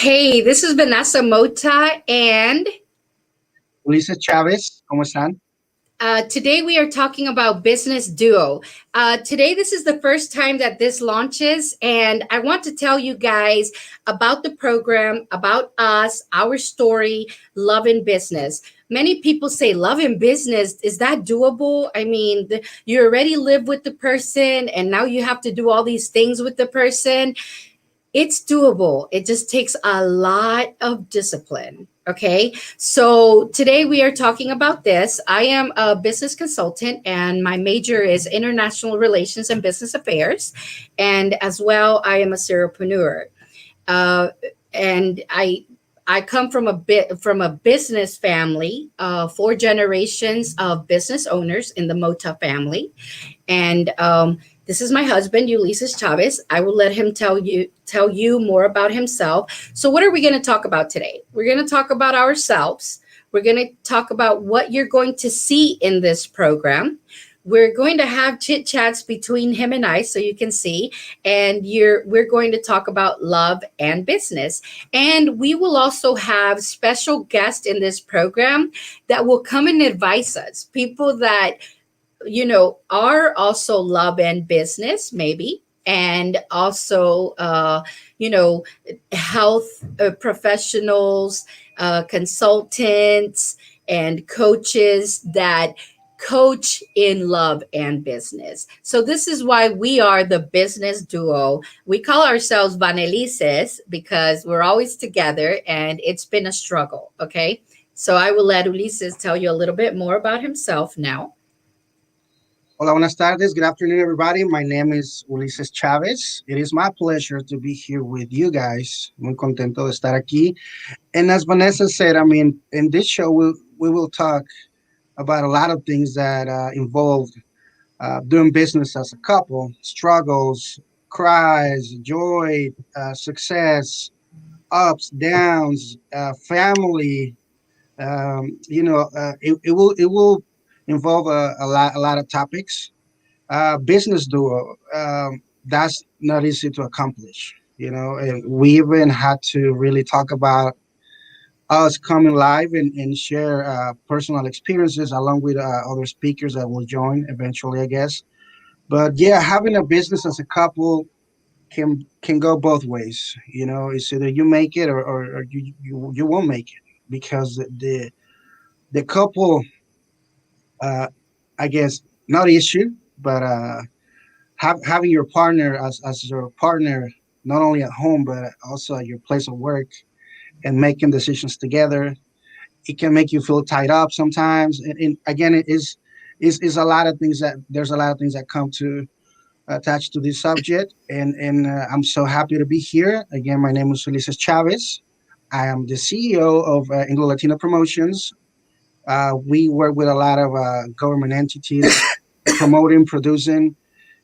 Hey, this is Vanessa Mota, and Ulises Chavez, ¿cómo están? Today we are talking about Business Duo. Today, this is the first time that this launches, and I want to tell you guys about the program, about us, our story, Love in Business. Many people say, love in business, is that doable? I mean, you already live with the person, and now you have to do all these things with the person. It's doable. It just takes a lot of discipline. Okay. So today we are talking about this. I am a business consultant and my major is international relations and business affairs. And as well, I am a serialpreneur. And I come from a business family, 4 generations of business owners in the Mota family. And this is my husband, Ulises Chavez. I will let him tell you more about himself. So what are we going to talk about today? We're going to talk about ourselves. We're going to talk about what you're going to see in this program. We're going to have chit chats between him and I, so you can see, and we're going to talk about love and business. And we will also have special guests in this program that will come and advise us, people that are also love and business, maybe, and also, health professionals, consultants, and coaches that coach in love and business. So this is why we are the business duo. We call ourselves Vanelices because we're always together and it's been a struggle. Okay. So I will let Ulises tell you a little bit more about himself now. Hola, buenas tardes. Good afternoon, everybody. My name is Ulises Chavez. It is my pleasure to be here with you guys. Muy contento de estar aquí. And as Vanessa said, I mean, in this show, we will talk about a lot of things that involve doing business as a couple, struggles, cries, joy, success, ups, downs, family. It will involve a lot of topics. Business duo, that's not easy to accomplish. And we even had to really talk about us coming live and share personal experiences along with other speakers that will join eventually, I guess. But yeah, having a business as a couple can go both ways. It's either you make it or you won't make it, because the couple, I guess, not issue, but having your partner as your partner, not only at home, but also at your place of work, and making decisions together, it can make you feel tied up sometimes. And again, it is a lot of things there's a lot of things that come to attach to this subject. And I'm so happy to be here. Again, my name is Ulises Chavez. I am the CEO of Anglo Latino Promotions. We work with a lot of government entities promoting, producing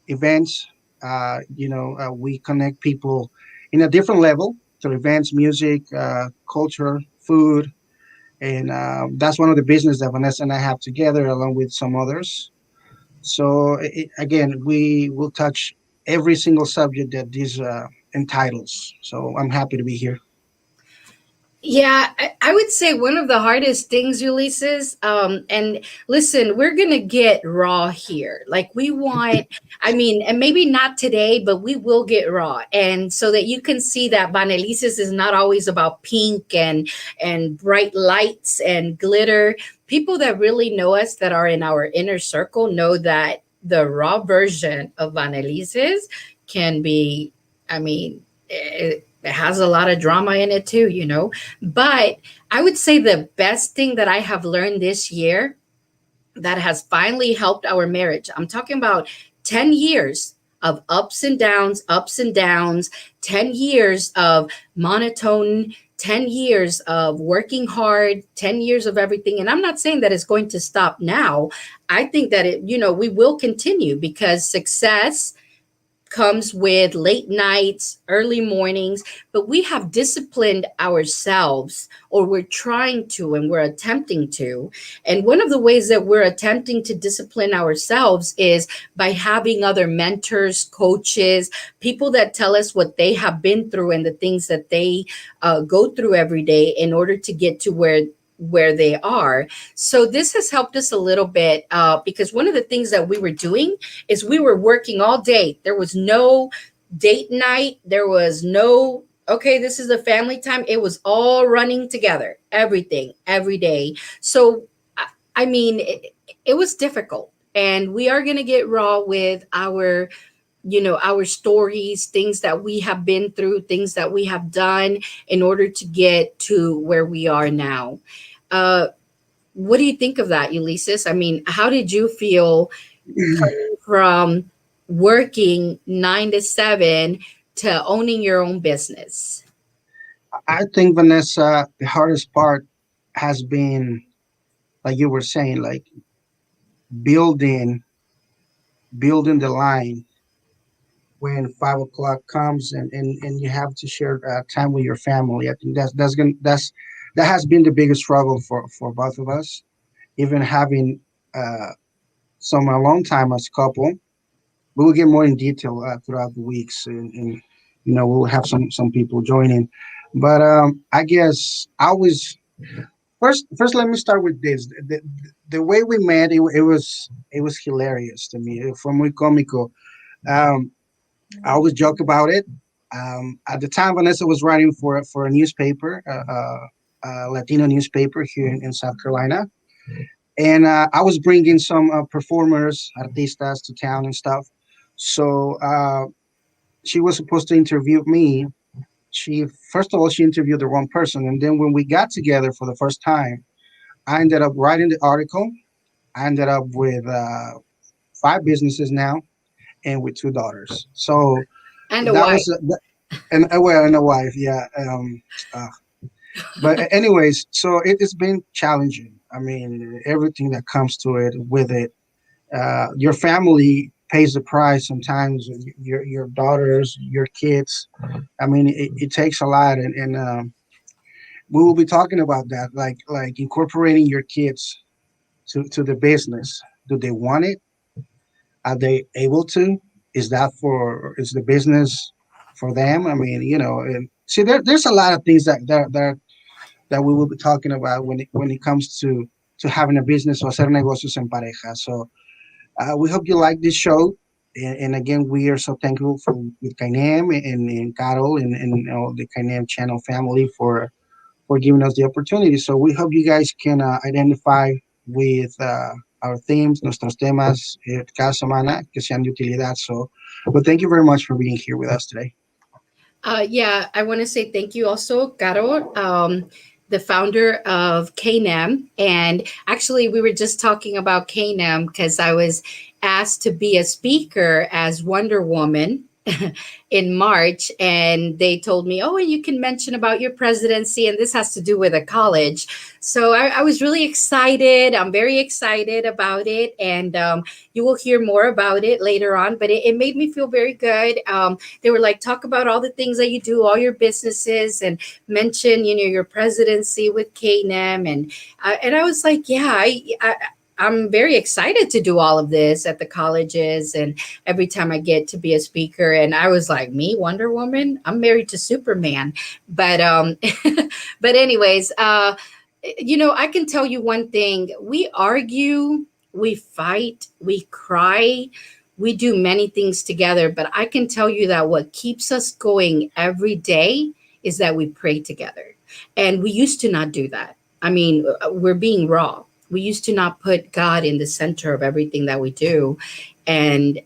events. We connect people in a different level through events, music, culture, food. And that's one of the business that Vanessa and I have together, along with some others. So again, we will touch every single subject that this entitles. So I'm happy to be here. Yeah, I would say one of the hardest things, Ulises, and listen, we're going to get raw here. Like we want, and maybe not today, but we will get raw. And so that you can see that Vanelices is not always about pink and bright lights and glitter. People that really know us, that are in our inner circle, know that the raw version of Vanelices can be, it has a lot of drama in it too, But I would say the best thing that I have learned this year that has finally helped our marriage, I'm talking about 10 years of ups and downs, 10 years of monotone, 10 years of working hard, 10 years of everything. And I'm not saying that it's going to stop now. I think that we will continue, because success comes with late nights, early mornings, but we have disciplined ourselves, or we're trying to, and we're attempting to. And one of the ways that we're attempting to discipline ourselves is by having other mentors, coaches, people that tell us what they have been through and the things that they go through every day in order to get to where they are. So this has helped us a little bit because one of the things that we were doing is we were working all day. There was no date night. There was no, okay, this is the family time. It was all running together, everything, every day. So, I mean, it was difficult. And we are going to get raw with our our stories, things that we have been through, things that we have done in order to get to where we are now. Uh, what do you think of that, Ulises? I mean, how did you feel coming from working 9 to 7 to owning your own business? I think, Vanessa, the hardest part has been, like you were saying, like building the line when 5 o'clock comes, and you have to share time with your family. I think that has been the biggest struggle for both of us. Even having some alone time as couple, we will get more in detail throughout the weeks, and we'll have some people joining. But I guess I was first. Let me start with this. The way we met, it was hilarious to me. Fue muy cómico. Um, I always joke about it. At the time, Vanessa was writing for a newspaper, Latino newspaper here in South Carolina, and I was bringing some performers, artistas, to town and stuff. So she was supposed to interview me. She First of all, she interviewed the wrong person, and then when we got together for the first time, I ended up writing the article. I ended up with 5 businesses now, and with 2 daughters. So And a that wife. was and a wife, yeah. But anyways, so it's been challenging. I mean, everything that comes to it with it. Your family pays the price sometimes. Your daughters, your kids. I mean, it takes a lot, and we will be talking about that, like incorporating your kids to the business. Do they want it? Are they able to? Is the business for them? I mean, and see, there's a lot of things that we will be talking about when it comes to having a business or hacer negocios en pareja. So we hope you like this show. And again, we are so thankful with CAINEM and Carol and all the CAINEM channel family for giving us the opportunity. So we hope you guys can identify with our themes, nuestros temas, cada semana, que sean de utilidad. So, but thank you very much for being here with us today. Yeah, I want to say thank you also, Caro, the founder of CAINEM. And actually, we were just talking about CAINEM because I was asked to be a speaker as Wonder Woman in March, and they told me, "Oh, and you can mention about your presidency, and this has to do with a college." So I was really excited. I'm very excited about it, and you will hear more about it later on. But it made me feel very good. They were like, "Talk about all the things that you do, all your businesses, and mention, your presidency with CAINEM." And I was like, "Yeah, I'm very excited to do all of this at the colleges and every time I get to be a speaker." And I was like, "Me, Wonder Woman? I'm married to Superman." But but anyways, I can tell you one thing. We argue, we fight, we cry, we do many things together, but I can tell you that what keeps us going every day is that we pray together. And we used to not do that. I mean, we're being raw. We used to not put God in the center of everything that we do, and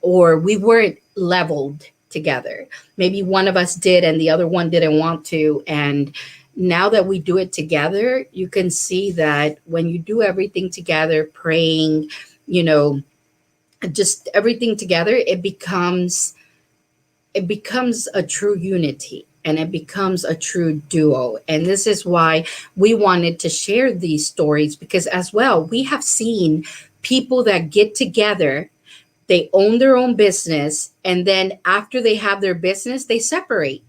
or we weren't leveled together. Maybe one of us did and the other one didn't want to. And now that we do it together, you can see that when you do everything together, praying, just everything together, it becomes a true unity, and it becomes a true duo. And this is why we wanted to share these stories, because as well, we have seen people that get together, they own their own business, and then after they have their business, they separate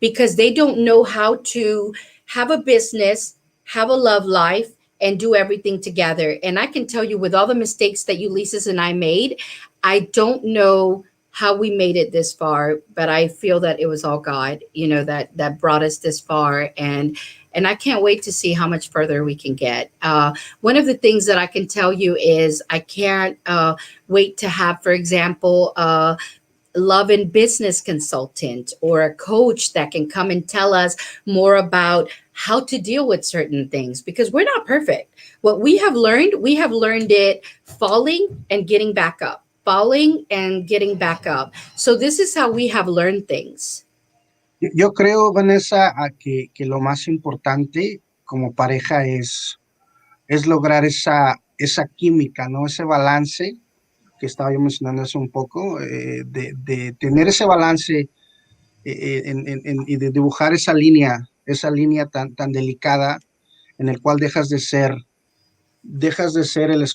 because they don't know how to have a business, have a love life, and do everything together. And I can tell you, with all the mistakes that Ulises and I made, I don't know how we made it this far, but I feel that it was all God, that brought us this far. And I can't wait to see how much further we can get. One of the things that I can tell you is I can't wait to have, for example, love and business consultant or a coach that can come and tell us more about how to deal with certain things, because we're not perfect. What we have learned it falling and getting back up, falling and getting back up. So this is how we have learned things. Yo creo, Vanessa, que lo más importante como pareja es lograr esa química, ¿no? Ese balance que estaba yo mencionando hace un poco, de tener ese balance y de dibujar esa línea tan delicada en el cual dejas de ser el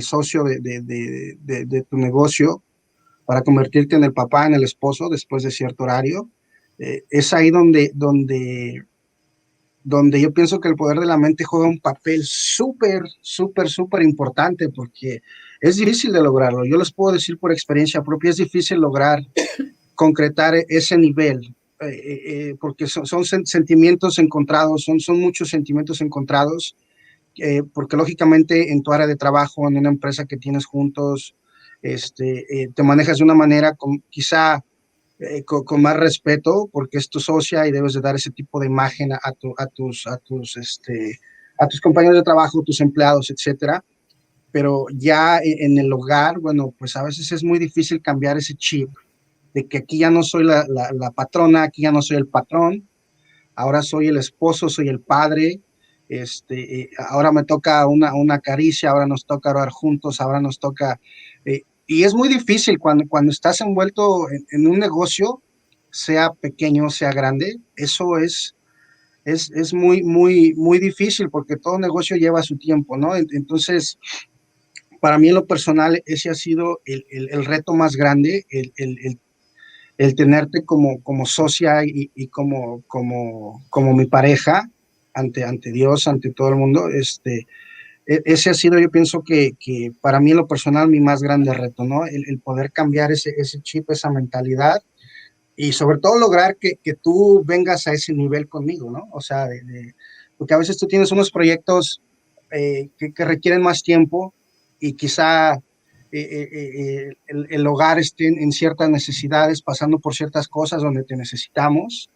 socio de tu negocio para convertirte en el papá, en el esposo después de cierto horario. Es ahí donde yo pienso que el poder de la mente juega un papel súper importante, porque es difícil de lograrlo. Yo les puedo decir por experiencia propia, es difícil lograr concretar ese nivel, porque son sentimientos encontrados, son muchos sentimientos encontrados, porque lógicamente en tu área de trabajo, en una empresa que tienes juntos, te manejas de una manera quizá con más respeto, porque es tu socia y debes de dar ese tipo de imagen a tus compañeros de trabajo, tus empleados, etcétera. Pero ya en el hogar, bueno, pues a veces es muy difícil cambiar ese chip de que aquí ya no soy la patrona, aquí ya no soy el patrón, ahora soy el esposo, soy el padre, ahora me toca una caricia, ahora nos toca orar juntos, ahora nos toca... y es muy difícil cuando estás envuelto en un negocio, sea pequeño, sea grande, eso es muy difícil, porque todo negocio lleva su tiempo, ¿no? Entonces, para mí en lo personal, ese ha sido el reto más grande, el tenerte como socia y como mi pareja ante Dios, ante todo el mundo. Ese ha sido, yo pienso que para mí en lo personal, mi más grande reto, ¿no? El poder cambiar ese chip, esa mentalidad, y sobre todo lograr que tú vengas a ese nivel conmigo, ¿no? O sea, porque a veces tú tienes unos proyectos que requieren más tiempo, y quizá el hogar esté en ciertas necesidades, pasando por ciertas cosas donde te necesitamos,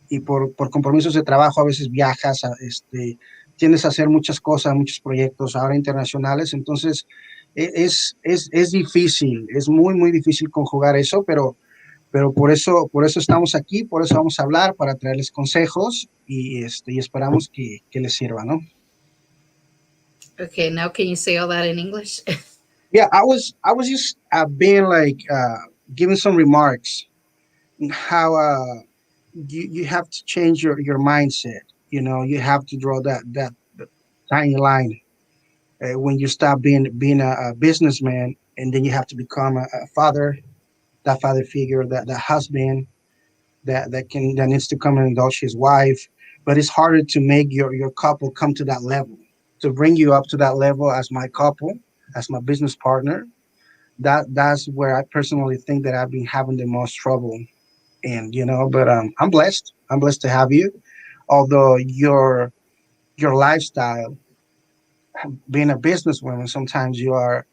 y por compromisos de trabajo a veces viajas, tienes que hacer muchas cosas, muchos proyectos ahora internacionales. Entonces es difícil, es muy difícil conjugar eso, pero por eso estamos aquí, por eso vamos a hablar, para traerles consejos, y esperamos que les sirva, ¿no? Okay, now can you say all that in English? Yeah, I was just being like giving some remarks on how you have to change your mindset. You know, you have to draw that tiny line when you stop being a businessman, and then you have to become a father, that father figure, that husband that needs to come and indulge his wife. But it's harder to make your couple come to that level, to bring you up to that level as my couple, as my business partner. That's where I personally think that I've been having the most trouble. And but I'm blessed. I'm blessed to have you. Although your lifestyle, being a businesswoman, sometimes you are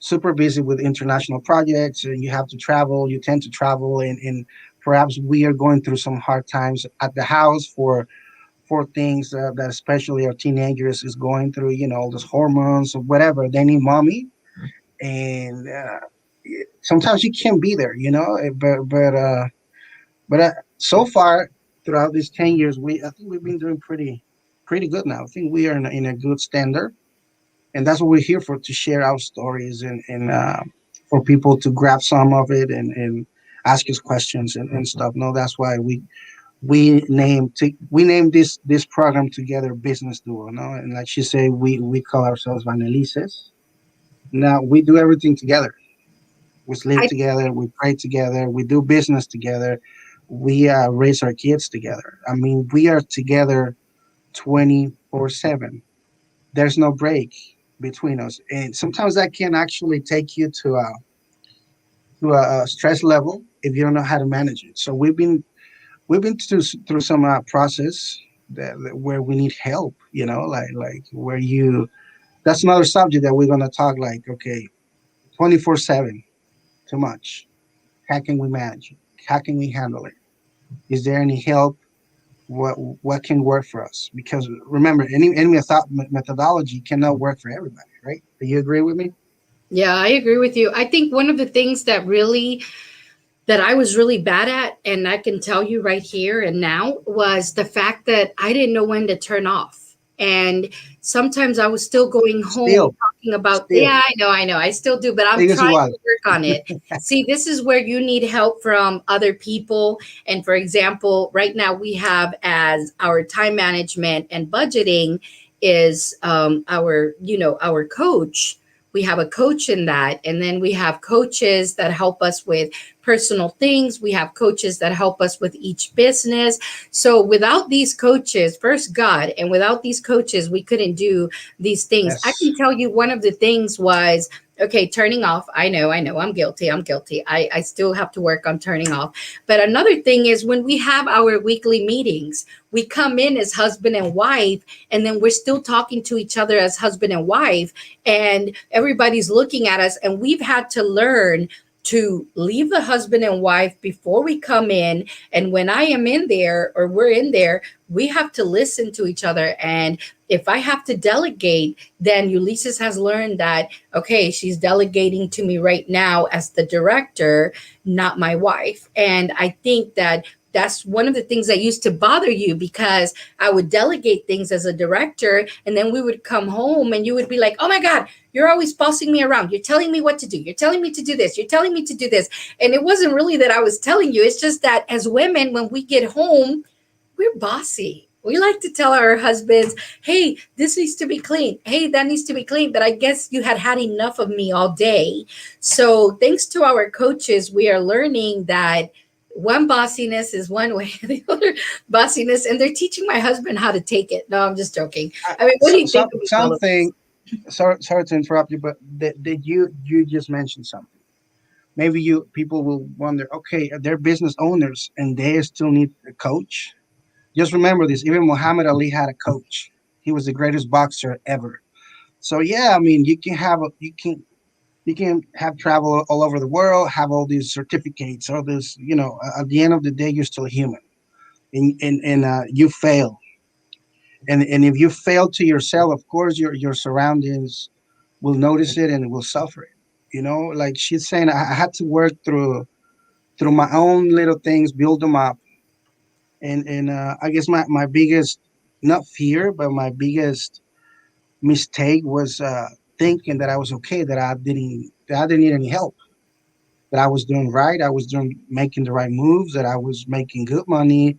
super busy with international projects, and you have to travel. You tend to travel, and perhaps we are going through some hard times at the house for things that especially our teenagers is going through. All those hormones or whatever. They need mommy, and sometimes you can't be there. But so far throughout these 10 years, I think we've been doing pretty good now. I think we are in a good standard, and that's what we're here for, to share our stories, and for people to grab some of it, and ask us questions and stuff. No, that's why we named this program together Business Duo. No, and like she said, we call ourselves Vanelices. Now we do everything together. We sleep I together, we pray together, we do business together, we raise our kids together. I mean, we are together 24/7. There's no break between us, and sometimes that can actually take you to a stress level if you don't know how to manage it. So we've been through some process where we need help. Like where you. That's another subject that we're gonna talk. Like, okay, 24/7, too much. How can we manage it? How can we handle it? Is there any help? What can work for us? Because remember, any methodology cannot work for everybody, right? Do you agree with me? Yeah, I agree with you. I think one of the things that I was really bad at, and I can tell you right here and now, was the fact that I didn't know when to turn off. And sometimes I was still going home Still, talking about, still. yeah, I still do, but I'm Sigues trying igual. to work on it. See, this is where you need help from other people. And for example, right now we have as our time management and budgeting is our coach. We have a coach in that. And then we have coaches that help us with personal things. We have coaches that help us with each business. So without these coaches, first God, and without these coaches, we couldn't do these things. I Yes. can tell you one of the things was, okay, turning off. I know, I'm guilty. I still have to work on turning off. But another thing is when we have our weekly meetings, we come in as husband and wife, and then we're still talking to each other as husband and wife, and everybody's looking at us, and we've had to learn to leave the husband and wife before we come in. And when I am in there or we're in there, we have to listen to each other. And if I have to delegate, then Ulises has learned that, okay, she's delegating to me right now as the director, not my wife. And I think that that's one of the things that used to bother you, because I would delegate things as a director, and then we would come home and you would be like, oh my God, you're always bossing me around. You're telling me what to do. You're telling me to do this. You're telling me to do this. And it wasn't really that I was telling you. It's just that as women, when we get home, we're bossy. We like to tell our husbands, hey, this needs to be clean. Hey, that needs to be clean. But I guess you had enough of me all day. So thanks to our coaches, we are learning that one bossiness is one way, the other bossiness, and they're teaching my husband how to take it. No, I'm just joking. I mean, what do you think of all of this? Something. Sorry to interrupt you, but did you just mentioned something? Maybe you people will wonder. Okay, they're business owners and they still need a coach. Just remember this. Even Muhammad Ali had a coach. He was the greatest boxer ever. So yeah, I mean, you can have travel all over the world, have all these certificates, all this. At the end of the day, you're still human, and you fail. And if you fail to yourself, of course, your surroundings will notice it and will suffer it. Like she's saying, I had to work through my own little things, build them up, and I guess my biggest, not fear, but my biggest mistake was thinking that I was okay, that I didn't need any help, that I was doing right, I was doing making the right moves, that I was making good money,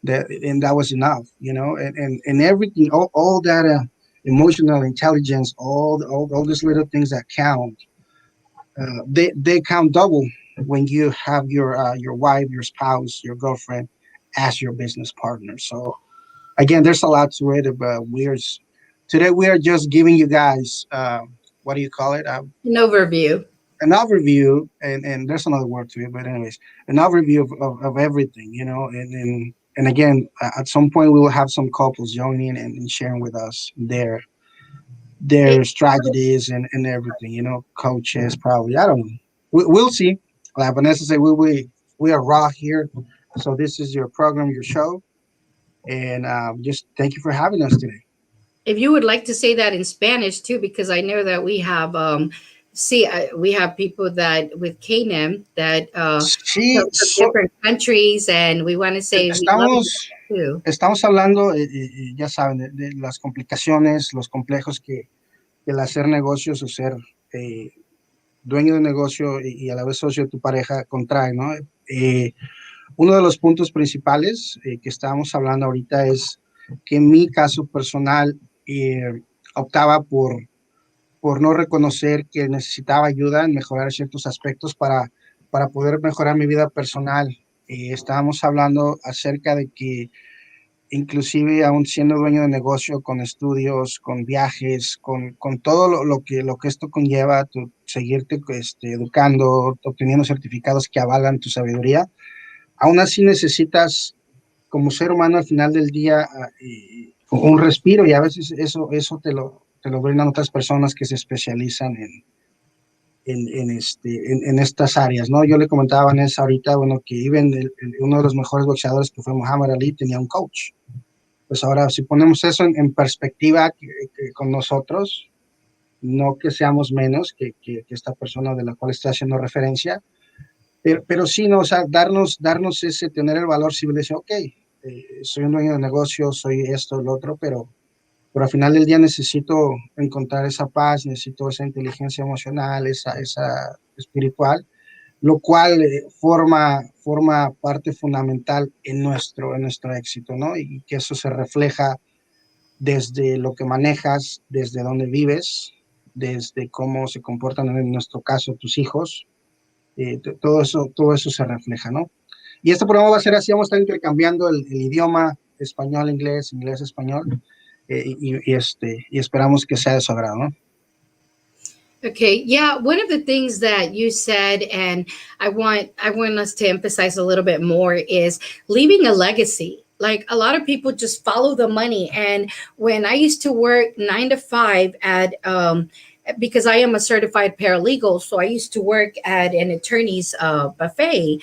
and that was enough, and everything, all that emotional intelligence, all these little things that count, they count double when you have your wife, your spouse, your girlfriend as your business partner. So again, there's a lot to it, but today we are just giving you guys, what do you call it, An overview. an overview, and there's another word to it, but anyways, an overview of everything, and again, at some point we will have some couples joining and sharing with us their It, strategies and everything, coaches probably, I don't know, we'll see. Like Vanessa said, we are raw here, so this is your program, your show, and just thank you for having us today. if you would like to say that in Spanish too, because I know that we have we have people that with CAINEM that Sí, come from different countries, and we want to say we love you estamos, too. estamos hablando, ya saben, de las complicaciones, los complejos que el hacer negocios o ser eh, dueño de un negocio y a la vez socio de tu pareja contrae, ¿no? Uno de los puntos principales que estábamos hablando ahorita es que en mi caso personal optaba por no reconocer que necesitaba ayuda en mejorar ciertos aspectos para poder mejorar mi vida personal. Estábamos hablando acerca de que inclusive aún siendo dueño de negocio, con estudios, con viajes, con todo lo que esto conlleva, seguirte educando, obteniendo certificados que avalan tu sabiduría, aún así necesitas como ser humano al final del día un respiro, y a veces eso te lo brindan otras personas que se especializan en estas áreas, ¿no? Yo le comentaba a Vanessa ahorita, bueno, que uno de los mejores boxeadores que fue Muhammad Ali tenía un coach. Pues ahora, si ponemos eso en perspectiva que con nosotros, no que seamos menos que esta persona de la cual estoy haciendo referencia, pero sí, no, o sea, darnos ese, tener el valor civil de decir, ok, soy un dueño de negocio, soy esto, lo otro, pero al final del día necesito encontrar esa paz, necesito esa inteligencia emocional, esa espiritual, lo cual forma parte fundamental en nuestro éxito, ¿no? Y que eso se refleja desde lo que manejas, desde dónde vives, desde cómo se comportan en nuestro caso tus hijos, todo eso se refleja, ¿no? Y este programa va a ser así, vamos a estar intercambiando el idioma español, inglés, inglés, español, y esperamos que sea de su agrado, ¿no? Okay, yeah, one of the things that you said, and I want us to emphasize a little bit more, is leaving a legacy. Like, a lot of people just follow the money. And when I used to work 9 to 5 at because I am a certified paralegal, so I used to work at an attorney's buffet.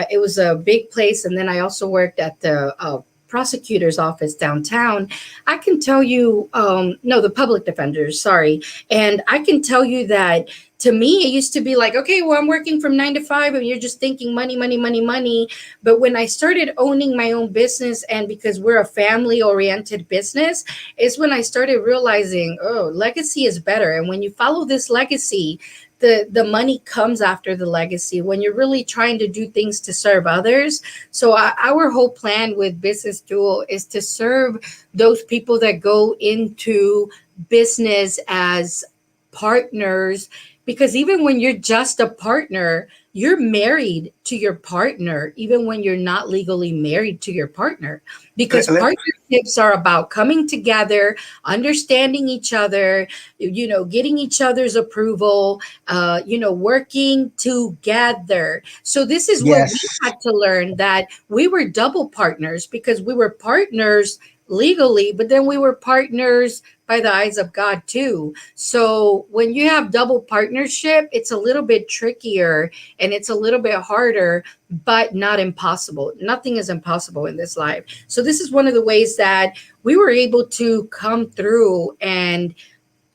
It was a big place, and then I also worked at the prosecutor's office downtown. I can tell you, no, the public defenders, sorry. And I can tell you that, to me, it used to be like, okay, well, I'm working from 9 to 5 and you're just thinking money, money, money, money. But when I started owning my own business, and because we're a family oriented business, is when I started realizing, oh, legacy is better. And when you follow this legacy, the money comes after the legacy when you're really trying to do things to serve others. So our whole plan with Business Duo is to serve those people that go into business as partners, because even when you're just a partner, you're married to your partner, even when you're not legally married to your partner, because partnerships are about coming together, understanding each other, getting each other's approval, working together. So this is what we Yes. had to learn, that we were double partners, because we were partners legally, but then we were partners by the eyes of God too. So when you have double partnership, it's a little bit trickier and it's a little bit harder, but not impossible. Nothing is impossible in this life. So this is one of the ways that we were able to come through and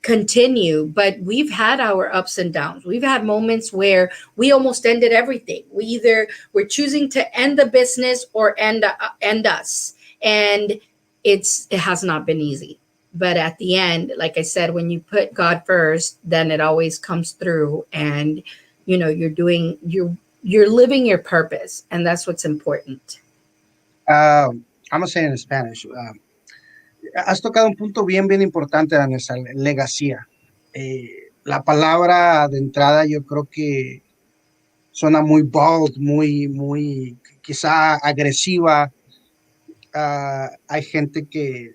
continue, but we've had our ups and downs. We've had moments where we almost ended everything. We either were choosing to end the business or end us. And it has not been easy. But at the end, like I said, when you put God first, then it always comes through, and you're living your purpose, and that's what's important. I'm gonna say in Spanish. Has tocado un punto bien importante, Vanessa, legacía. La palabra de entrada yo creo que suena muy bold, muy quizá agresiva. Hay gente que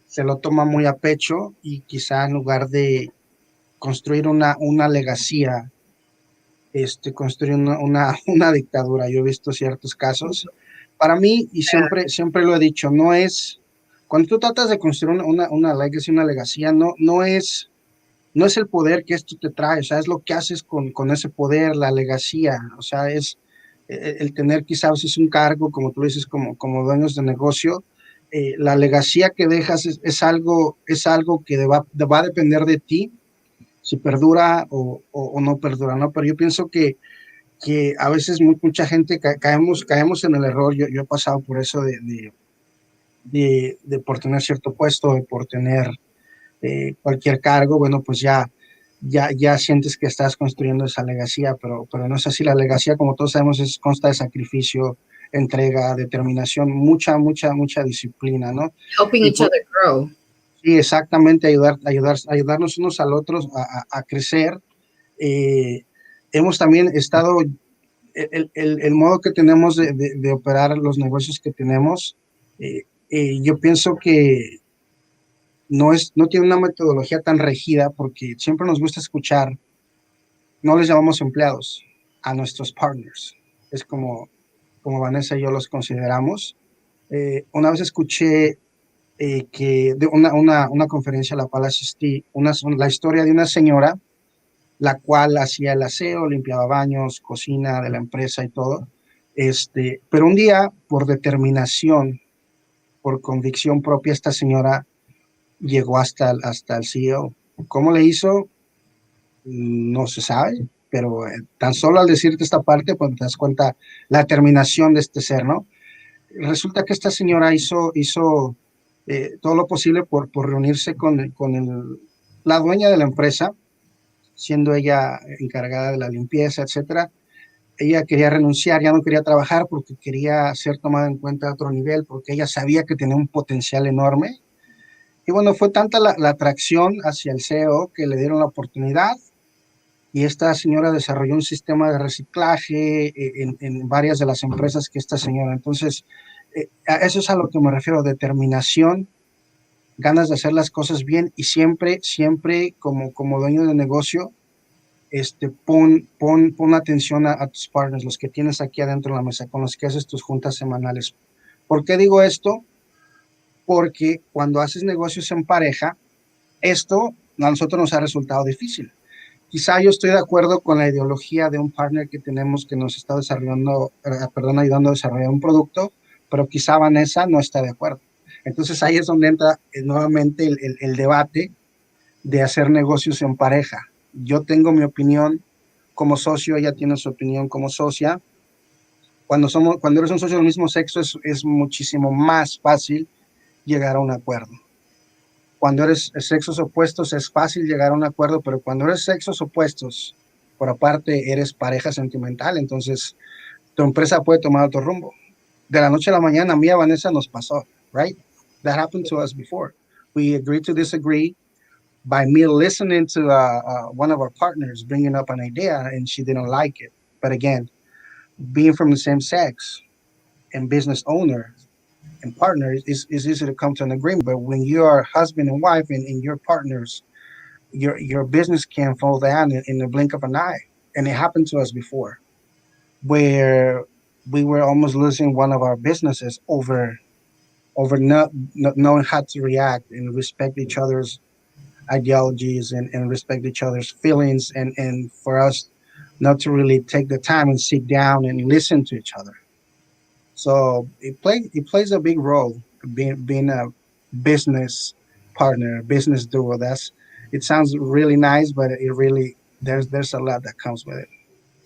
se lo toma muy a pecho y quizá en lugar de construir una legacía, construir una dictadura. Yo he visto ciertos casos. Para mí, y siempre lo he dicho, no es, cuando tú tratas de construir una legacy, una legacía, no es el poder que esto te trae, o sea, es lo que haces con ese poder, la legacía, o sea, es el tener quizás es un cargo, como tú dices, como dueños de negocio. La legacía que dejas es algo que va a depender de ti, si perdura o no perdura, ¿no? Pero yo pienso que a veces mucha gente caemos en el error. Yo he pasado por eso de por tener cierto puesto, de por tener cualquier cargo, bueno, pues ya sientes que estás construyendo esa legacía, pero no es así. La legacía, como todos sabemos, consta de sacrificio, entrega, determinación, mucha disciplina, ¿no? Helping each other grow. Sí, exactamente, ayudarnos unos al otros a crecer. Hemos también estado, el modo que tenemos de operar los negocios que tenemos, yo pienso que no tiene una metodología tan regida porque siempre nos gusta escuchar, no les llamamos empleados, a nuestros partners. Es como Vanessa y yo los consideramos. Una vez escuché que de una conferencia a la cual asistí, la historia de una señora, la cual hacía el aseo, limpiaba baños, cocina de la empresa y todo. Pero un día, por determinación, por convicción propia, esta señora llegó hasta el CEO. ¿Cómo le hizo? No se sabe, pero tan solo al decirte esta parte, pues te das cuenta la determinación de este ser, ¿no? Resulta que esta señora hizo todo lo posible por reunirse con la dueña de la empresa, siendo ella encargada de la limpieza, etcétera. Ella quería renunciar, ya no quería trabajar porque quería ser tomada en cuenta a otro nivel, porque ella sabía que tenía un potencial enorme. Y bueno, fue tanta la atracción hacia el CEO que le dieron la oportunidad y esta señora desarrolló un sistema de reciclaje en varias de las empresas que esta señora. Entonces, a eso es a lo que me refiero, determinación, ganas de hacer las cosas bien y siempre, siempre como dueño de negocio, pon atención a tus partners, los que tienes aquí adentro de la mesa, con los que haces tus juntas semanales. ¿Por qué digo esto? Porque cuando haces negocios en pareja, esto a nosotros nos ha resultado difícil. Quizá yo estoy de acuerdo con la ideología de un partner que tenemos que nos está ayudando a desarrollar un producto, pero quizá Vanessa no está de acuerdo. Entonces ahí es donde entra nuevamente el debate de hacer negocios en pareja. Yo tengo mi opinión como socio, ella tiene su opinión como socia. Cuando eres un socio del mismo sexo es muchísimo más fácil llegar a un acuerdo. Cuando eres sexos opuestos es fácil llegar a un acuerdo, pero cuando eres sexos opuestos, por aparte eres pareja sentimental, entonces tu empresa puede tomar otro rumbo. De la noche a la mañana, a mí a Vanessa nos pasó, right? That happened to us before. We agreed to disagree by me listening to one of our partners bringing up an idea and she didn't like it. But again, being from the same sex and business owner and partners is easy to come to an agreement. But when you are husband and wife and your partners, your business can fall down in the blink of an eye. And it happened to us before, where we were almost losing one of our businesses over not knowing how to react and respect each other's ideologies and respect each other's feelings and for us not to really take the time and sit down and listen to each other. So it plays a big role being a business partner, business duo. It sounds really nice, but it really there's a lot that comes with it.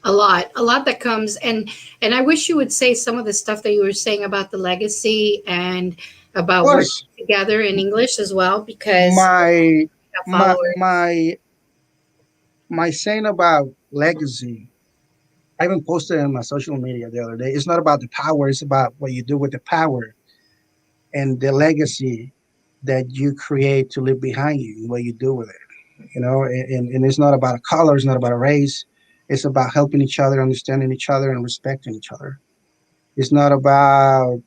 A lot that comes. And I wish you would say some of the stuff that you were saying about the legacy and Of about working course, together in English as well, because my my followers. my my saying about legacy, I even posted it on my social media the other day. It's not about the power, it's about what you do with the power and the legacy that you create to leave behind you, what you do with it. And it's not about a color, it's not about a race. It's about helping each other, understanding each other, and respecting each other. It's not about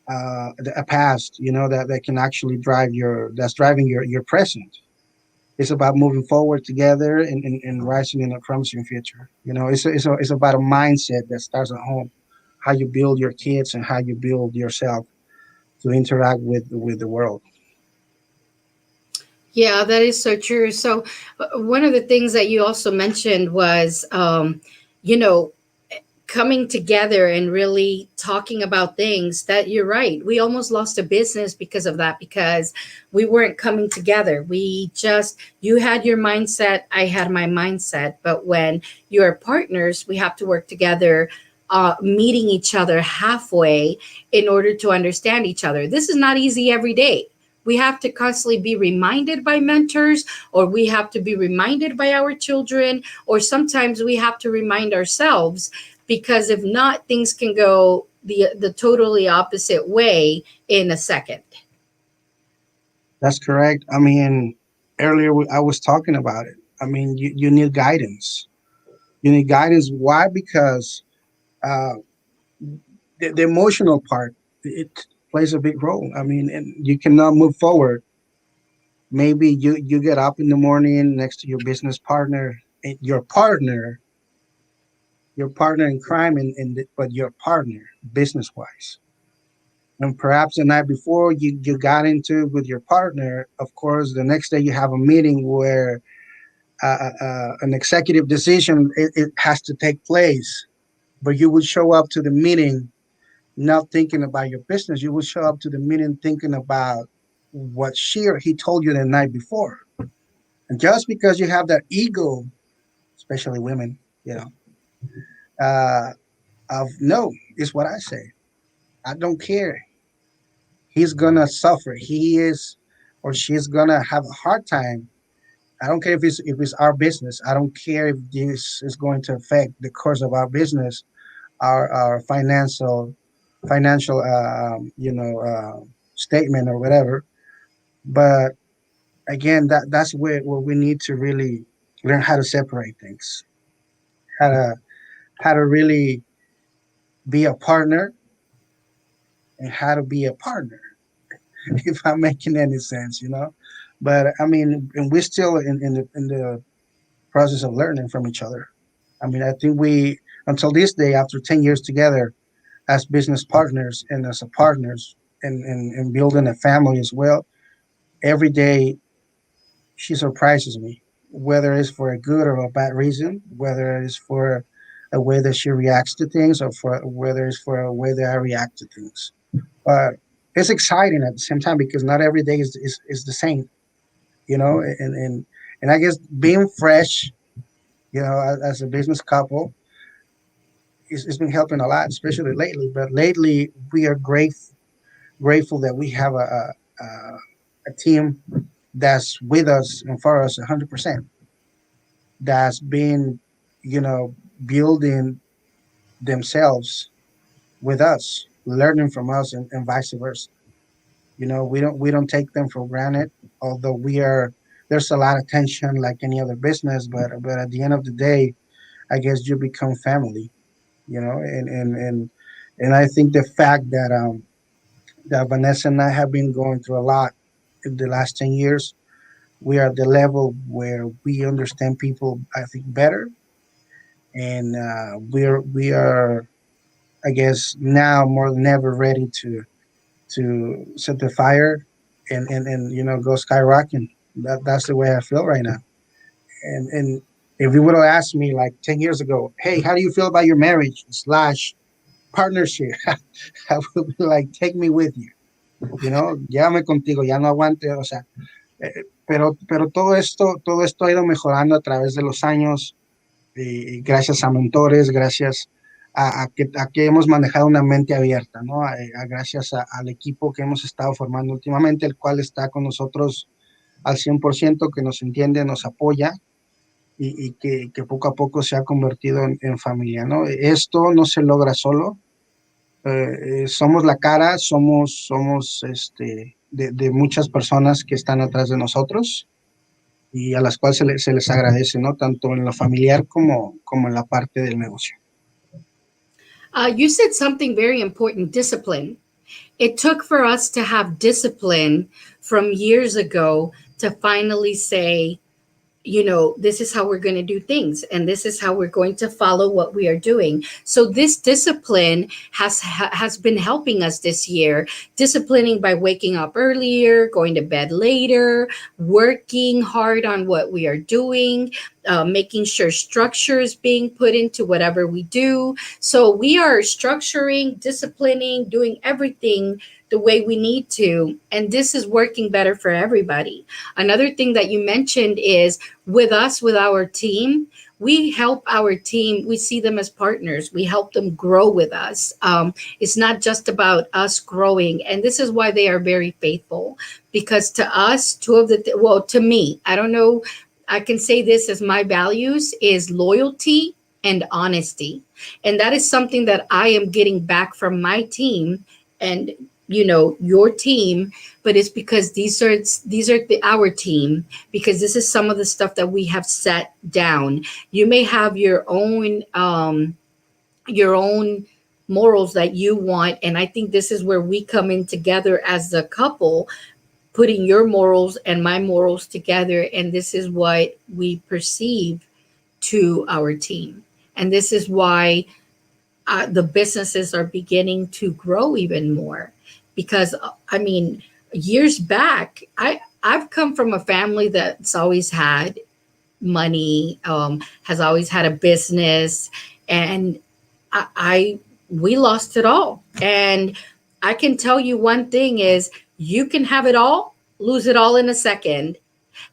a past, that can actually that's driving your present. It's about moving forward together and rising in a promising future. It's about a mindset that starts at home, how you build your kids and how you build yourself to interact with the world. Yeah, that is so true. So, one of the things that you also mentioned was, you know, coming together and really talking about things that you're right. We almost lost a business because of that, because we weren't coming together. You had your mindset, I had my mindset. But when you're partners, we have to work together, meeting each other halfway in order to understand each other. This is not easy every day. We have to constantly be reminded by mentors, or we have to be reminded by our children, or sometimes we have to remind ourselves, because if not, things can go the totally opposite way in a second. That's correct. I mean, earlier I was talking about it. I mean, you need guidance. You need guidance. Why? Because uh, the emotional part, it plays a big role. I mean, and you cannot move forward. Maybe you get up in the morning next to your business partner, and your partner in crime, but your partner business wise. And perhaps the night before you got into it with your partner. Of course, the next day you have a meeting where an executive decision, it has to take place, but you would show up to the meeting not thinking about your business. You would show up to the meeting thinking about what she or he told you the night before. And just because you have that ego, especially women, you know, uh, of no, is what I say. I don't care. He's gonna suffer. He is or she's gonna have a hard time. I don't care if it's our business. I don't care if this is going to affect the course of our business, our financial statement or whatever. But again, that's where we need to really learn how to separate things, how to really be a partner and how to be a partner, if I'm making any sense, you know. But I mean, and we're still in the process of learning from each other. I mean, I think we until this day, after 10 years together as business partners and as a partners and building a family as well, every day she surprises me, whether it's for a good or a bad reason, whether it's for a way that she reacts to things or for whether it's for a way that I react to things. But it's exciting at the same time because not every day is the same, you know, and I guess being fresh, you know, as a business couple, it's been helping a lot, especially lately. But lately, we are grateful that we have a team that's with us and for us 100%. That's been, you know, building themselves with us, learning from us, and vice versa. You know, we don't take them for granted. Although we are, there's a lot of tension like any other business, but at the end of the day, I guess you become family. You know, and I think the fact that Vanessa and I have been going through a lot in the last 10 years, we are at the level where we understand people, I think, better, and we are, I guess, now more than ever ready to set the fire and you know go skyrocketing. That's the way I feel right now. And if you would have asked me like 10 years ago, hey, how do you feel about your marriage slash partnership? I would be like, take me with you. You know, llévame contigo, ya no aguante, o sea, pero todo esto ha ido mejorando a través de los años, gracias a mentores, gracias a que hemos manejado una mente abierta, ¿no? Gracias al equipo que hemos estado formando últimamente, el cual está con nosotros al 100%, que nos entiende, nos apoya y que poco a poco se ha convertido en familia, ¿no? Esto no se logra solo. Somos la cara, somos de muchas personas que están atrás de nosotros y a las cuales se les agradece, ¿no? Tanto en lo familiar como en la parte del negocio. You said something very important, discipline. It took for us to have discipline from years ago to finally say, you know, this is how we're going to do things and this is how we're going to follow what we are doing. So this discipline has been helping us this year, disciplining by waking up earlier, going to bed later, working hard on what we are doing, making sure structure is being put into whatever we do. So we are structuring, disciplining, doing everything the way we need to. And this is working better for everybody. Another thing that you mentioned is with us, with our team, we help our team. We see them as partners. We help them grow with us. It's not just about us growing. And this is why they are very faithful, because to us, to me, I don't know, I can say this as my values is loyalty and honesty. And that is something that I am getting back from my team. And your team, but it's because our team, because this is some of the stuff that we have set down. You may have your own morals that you want, and I think this is where we come in together as a couple, putting your morals and my morals together, and this is what we perceive to our team. And this is why the businesses are beginning to grow even more, because I mean, years back, I've come from a family that's always had money, has always had a business, and I we lost it all. And I can tell you one thing is, you can have it all, lose it all in a second,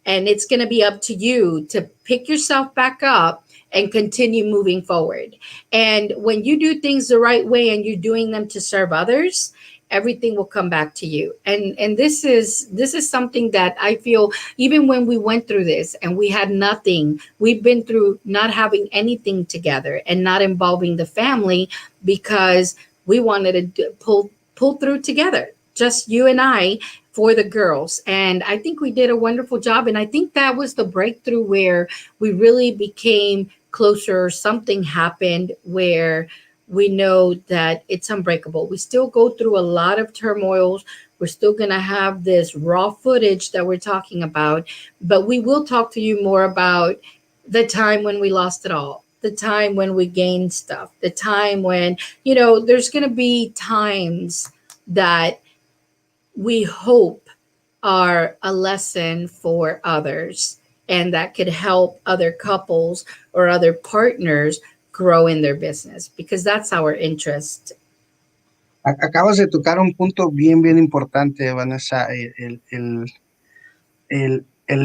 and it's going to be up to you to pick yourself back up and continue moving forward. And when you do things the right way and you're doing them to serve others, everything will come back to you. And this is something that I feel, even when we went through this and we had nothing, we've been through not having anything together and not involving the family, because we wanted to pull through together, just you and I, for the girls. And I think we did a wonderful job. And I think that was the breakthrough where we really became closer. Something happened where we know that it's unbreakable. We still go through a lot of turmoils. We're still going to have this raw footage that we're talking about, but we will talk to you more about the time when we lost it all, the time when we gained stuff, the time when, there's going to be times that we hope are a lesson for others and that could help other couples or other partners grow in their business, because that's our interest. Acabas de tocar un punto bien, bien importante, Vanessa, el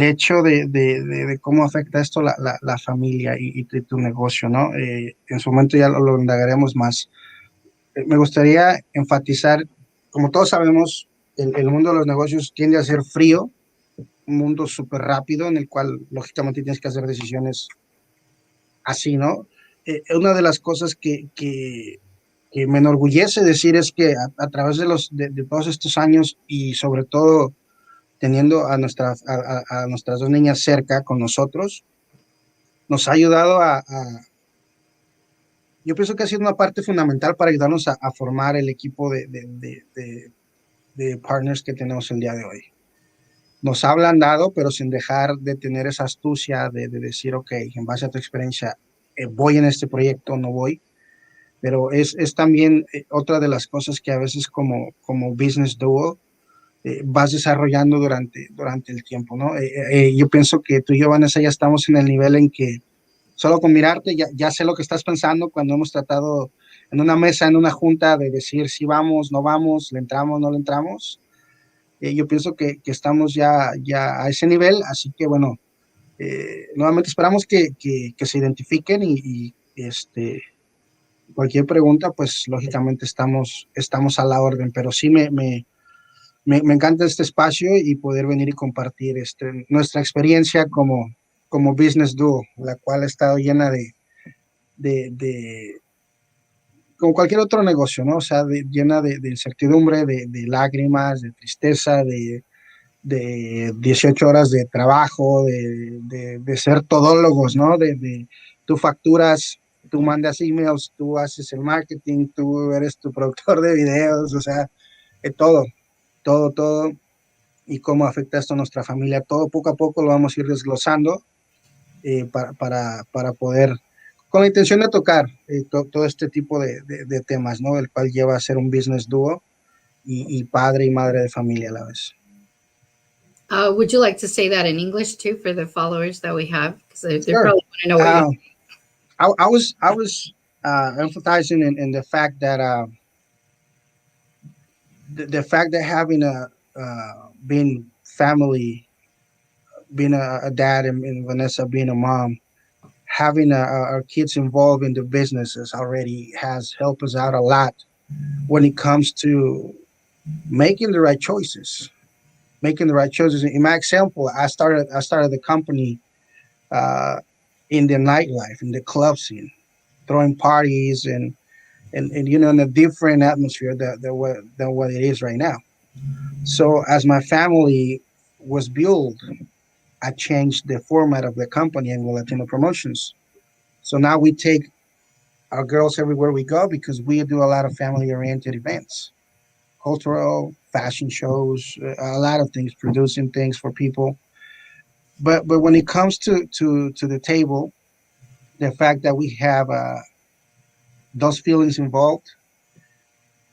hecho de cómo afecta esto la familia y tu negocio, ¿no? En su momento ya lo indagaremos más. Me gustaría enfatizar, como todos sabemos, el mundo de los negocios tiende a ser frío, un mundo súper rápido en el cual lógicamente tienes que hacer decisiones así, ¿no? Una de las cosas que me enorgullece decir es que a través de todos estos años, y sobre todo teniendo a nuestras dos niñas cerca con nosotros, nos ha ayudado yo pienso que ha sido una parte fundamental para ayudarnos a formar el equipo de partners que tenemos el día de hoy. Nos ha ablandado, pero sin dejar de tener esa astucia de decir, ok, en base a tu experiencia, voy en este proyecto, no voy. Pero es también otra de las cosas que a veces como business duo vas desarrollando durante el tiempo, ¿no? Yo pienso que tú y yo, Vanessa, ya estamos en el nivel en que solo con mirarte ya sé lo que estás pensando, cuando hemos tratado en una mesa, en una junta, de decir si vamos, no vamos, le entramos, no le entramos. Yo pienso que estamos ya a ese nivel, así que bueno, nuevamente esperamos que se identifiquen y cualquier pregunta, pues lógicamente estamos a la orden, pero sí me encanta este espacio y poder venir y compartir nuestra experiencia como business duo, la cual ha estado llena de como cualquier otro negocio, ¿no? O sea, llena de incertidumbre, de lágrimas, de tristeza, de 18 horas de trabajo, de ser todólogos, ¿no? Tú facturas, tú mandas emails, tú haces el marketing, tú eres tu productor de videos, o sea, todo, y cómo afecta esto a nuestra familia. Todo poco a poco lo vamos a ir desglosando para poder, con la intención de tocar todo este tipo de temas, ¿no? El cual lleva a ser un business dúo y padre y madre de familia a la vez. Would you like to say that in English too for the followers that we have? Because they Sure. probably want to know what you. I was emphasizing in the fact that the fact that having being family, being a dad, and Vanessa being a mom, having our kids involved in the businesses already has helped us out a lot when it comes to making the right choices. In my example, I started the company in the nightlife, in the club scene, throwing parties and and in a different atmosphere than what it is right now. So as my family was built, I changed the format of the company and Latino Promotions. So now we take our girls everywhere we go because we do a lot of family oriented events, cultural, fashion shows, a lot of things, producing things for people. But when it comes to the table, the fact that we have those feelings involved,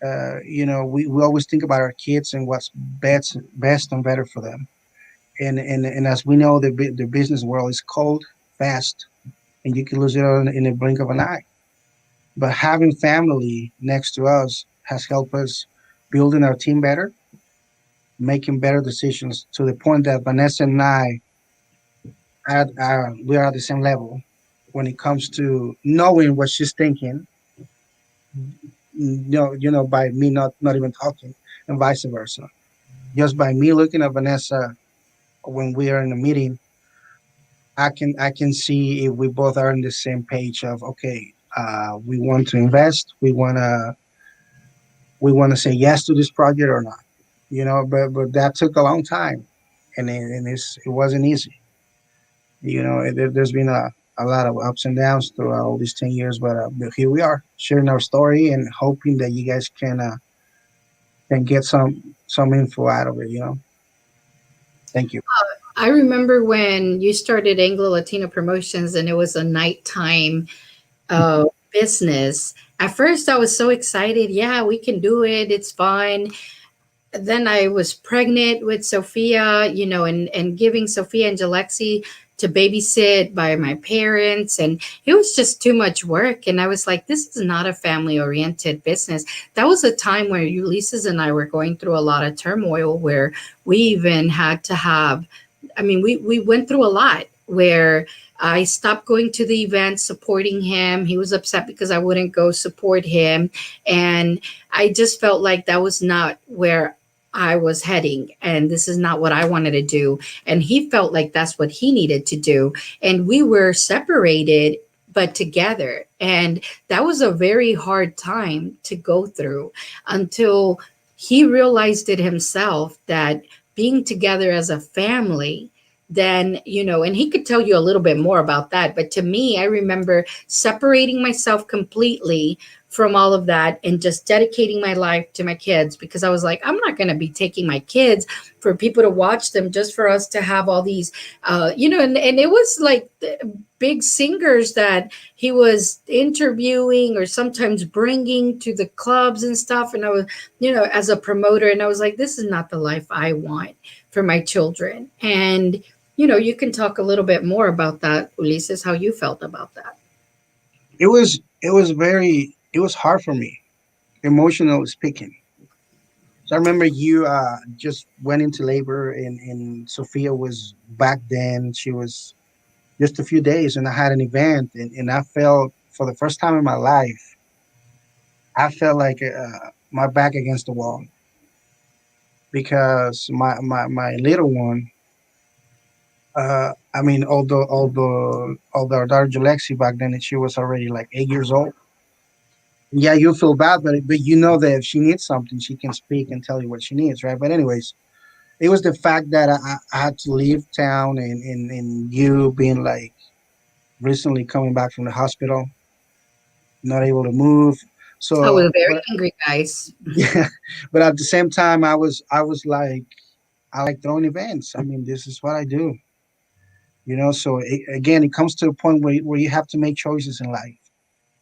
we always think about our kids and what's best and better for them. And as we know, the business world is cold, fast, and you can lose it in the blink of an eye. But having family next to us has helped us building our team better, making better decisions to the point that Vanessa and I we are at the same level when it comes to knowing what she's thinking. By me not even talking, and vice versa. Just by me looking at Vanessa when we are in a meeting, I can see if we both are on the same page of okay, we want to invest, we want to say yes to this project or not. But that took a long time, and it wasn't easy. There's been a lot of ups and downs throughout all these 10 years, but here we are sharing our story and hoping that you guys can get some info out of it. Thank you. I remember when you started Anglo Latino Promotions and it was a nighttime business. At first, I was so excited. Yeah, we can do it. It's fun. Then I was pregnant with Sophia, and giving Sophia and Jalexi to babysit by my parents. And it was just too much work. And I was like, this is not a family oriented business. That was a time where Ulises and I were going through a lot of turmoil where we even had to have, we went through a lot where I stopped going to the events supporting him. He was upset because I wouldn't go support him. And I just felt like that was not where I was heading. And this is not what I wanted to do. And he felt like that's what he needed to do. And we were separated, but together. And that was a very hard time to go through until he realized it himself that being together as a family, then, and he could tell you a little bit more about that. But to me, I remember separating myself completely from all of that and just dedicating my life to my kids because I was like, I'm not going to be taking my kids for people to watch them just for us to have all these, and it was like big singers that he was interviewing or sometimes bringing to the clubs and stuff. And I was, as a promoter, and I was like, this is not the life I want for my children. And, you can talk a little bit more about that, Ulises, how you felt about that. It was hard for me, emotionally speaking. So I remember you just went into labor, and Sophia was back then. She was just a few days, and I had an event, and I felt for the first time in my life, I felt like my back against the wall because my little one. Although our daughter Lexi back then, she was already like 8 years old. Yeah, you feel bad, but you know that if she needs something, she can speak and tell you what she needs, right? But anyways, it was the fact that I had to leave town, and you being like recently coming back from the hospital, not able to move. I So, was very but angry, guys. yeah, but at the same time, I was like, I like throwing events. I mean, this is what I do. So again, it comes to a point where you have to make choices in life.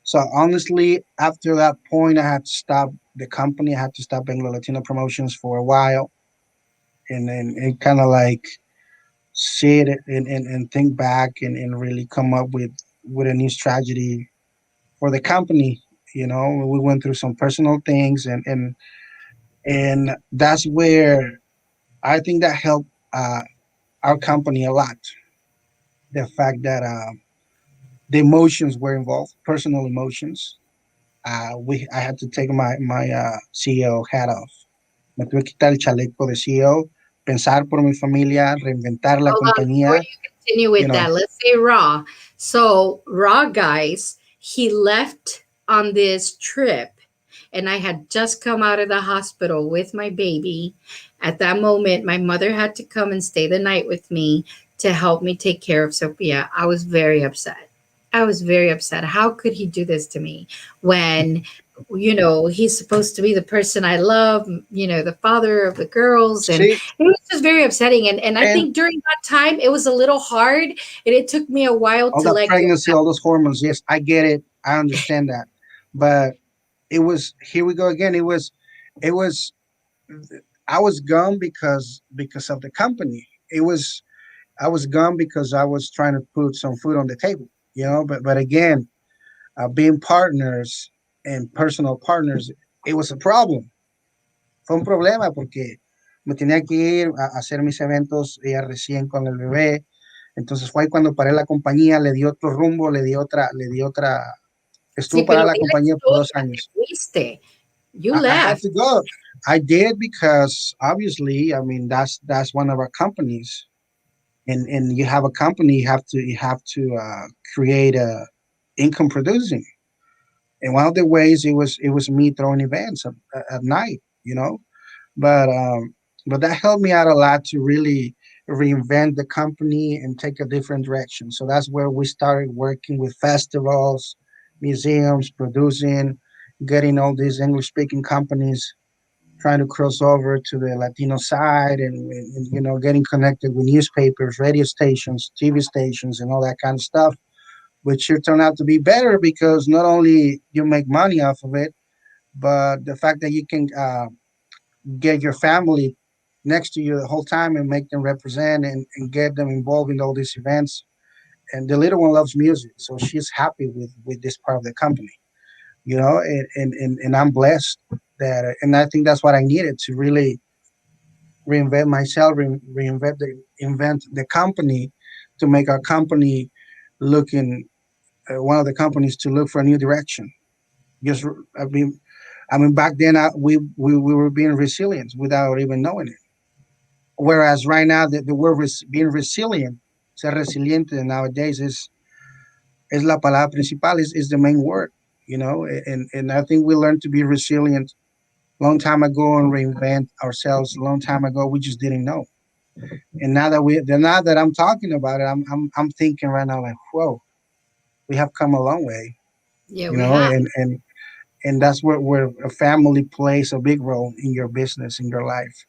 So honestly, after that point, I had to stop the company. I had to stop Anglo Latino Promotions for a while, and then it kind of like sit and think back and really come up with a new strategy for the company. We went through some personal things, and that's where I think that helped our company a lot. The fact that the emotions were involved, personal emotions. I had to take my CEO hat off. Me tuve que quitar el chaleco de CEO, pensar por mi familia, reinventar la Hold on, before compañía. you continue You with know, that, let's say Raw. So Raw, guys, he left on this trip, and I had just come out of the hospital with my baby. At that moment, my mother had to come and stay the night with me to help me take care of Sophia. I was very upset. I was very upset. How could he do this to me when, he's supposed to be the person I love, the father of the girls. And See, it was just very upsetting. And I and think during that time, it was a little hard, and it took me a while all to that let go. pregnancy, all those hormones. Yes, I get it. I understand that. But it was, here we go again. It was, I was gone because of the company. I was gone because I was trying to put some food on the table, but again, being partners and personal partners, it was a problem. Fue un problema porque me tenía que ir a hacer mis eventos, ella recién con el bebé. Entonces fue ahí cuando paré la compañía, le di otro rumbo, Sí, estuvo pero parada la di la compañía por dos historia, te años. fuiste. You I had left. to go. I did because obviously, I mean, that's one of our companies, and you have a company, you have to create a income producing. And one of the ways it was me throwing events at night, but but that helped me out a lot to really reinvent the company and take a different direction. So that's where we started working with festivals, museums, producing, getting all these English speaking companies trying to cross over to the Latino side, and getting connected with newspapers, radio stations, TV stations, and all that kind of stuff, which should turn out to be better because not only you make money off of it, but the fact that you can get your family next to you the whole time and make them represent, and get them involved in all these events. And the little one loves music, so she's happy with this part of the company, and I'm blessed that, and I think that's what I needed to really reinvent myself, invent the company, to make our company looking, one of the companies to look for a new direction. Just, I mean, back then we were being resilient without even knowing it. Whereas right now the word being resilient, ser resiliente nowadays is la palabra principal, is the main word, and I think we learned to be resilient long time ago and reinvent ourselves a long time ago. We just didn't know. And now that I'm talking about it, I'm thinking right now, like, whoa, we have come a long way, Yeah, we have. and that's where a family plays a big role in your business, in your life,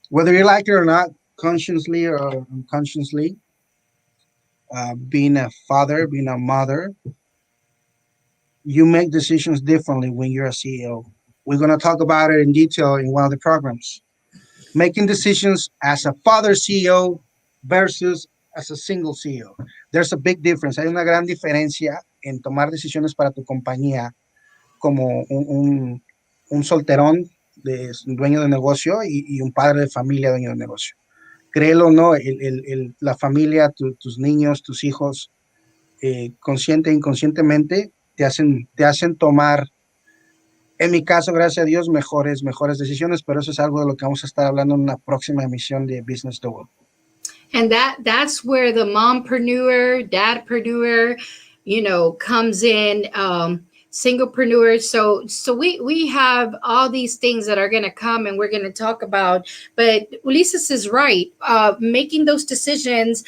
whether you like it or not, consciously or unconsciously. Being a father, being a mother, you make decisions differently when you're a CEO. We're going to talk about it in detail in one of the programs. Making decisions as a father CEO versus as a single CEO. There's a big difference. Hay una gran diferencia en tomar decisiones para tu compañía como un solterón dueño de negocio, y un padre de familia dueño de negocio. Créelo o no, la familia, tus niños, tus hijos, consciente e inconscientemente, te hacen tomar, en mi caso, gracias a Dios, mejores decisiones, pero eso es algo de lo que vamos a estar hablando en una próxima emisión de Business Duo. And that's where the mompreneur, dadpreneur, comes in. Singlepreneurs. So we have all these things that are going to come, and we're going to talk about. But Ulises is right. Making those decisions